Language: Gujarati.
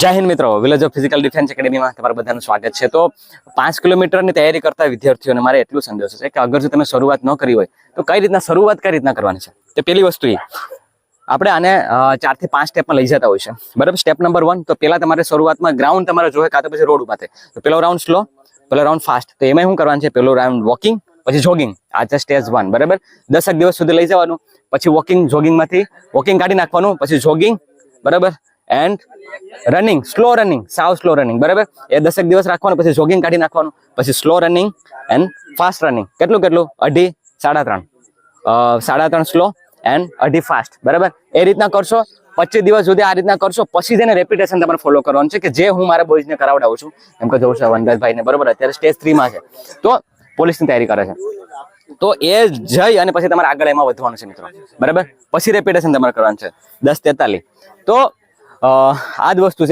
જય હિન્દ મિત્રો, વિલેજ ઓફ ફિઝિકલ ડિફેન્સ એકેડેમીમાં તમારું બધાનું સ્વાગત છે. તો 5 કિલોમીટરની તૈયારી કરતા વિદ્યાર્થીઓને મારે એટલું સંદેશ છે કે અગર જો તમે શરૂઆત ન કરી હોય તો કઈ રીતના કરવાની છે. તે પહેલી વસ્તુ એ આપણે આને 4 થી 5 સ્ટેપમાં લઈ જતા હોય છે, બરાબર. સ્ટેપ નંબર 1, તો પેલા તમારે શરૂઆતમાં ગ્રાઉન્ડ તમારે જોઈએ, કાં તો પછી રોડ ઉપર. તો પેલો રાઉન્ડ સ્લો, પેલો રાઉન્ડ ફાસ્ટ. તો એમાં શું કરવાનું છે? પેલો રાઉન્ડ વોકિંગ, પછી જોગિંગ. આ છે સ્ટેજ 1, બરાબર. 10 દિવસ સુધી લઈ જવાનું, પછી વોકિંગ, જોગિંગમાંથી વોકિંગ કાઢી નાખવાનું, પછી જોગિંગ, બરાબર, એન્ડ રનિંગ, સ્લો રનિંગ, સાવ સ્લો રનિંગ, બરાબર. એ 10 દિવસ રાખવાનું, પછી જોગિંગ કાઢી નાખવાનું, પછી slow running and fast running. કેટલું 2.5, 3.5 સ્લો એન્ડ 2.5 ફાસ્ટ, બરાબર. એ રીતના કરશો 25 દિવસ સુધી. આ રીતના કરશો પછી જેને રેપિટેશન તમારે ફોલો કરવાનું છે, કે જે હું મારા બોયઝને કરાવડાવું છું. એમ કે જોઉં છું વનરાજભાઈને, બરાબર, અત્યારે સ્ટેજ 3 માં છે, તો પોલીસની તૈયારી કરે છે. તો એ જઈ અને પછી તમારે આગળ એમાં વધવાનું છે મિત્રો, બરાબર. પછી રેપિટેશન તમારે કરવાનું છે 10-43. તો આ જ વસ્તુ છે.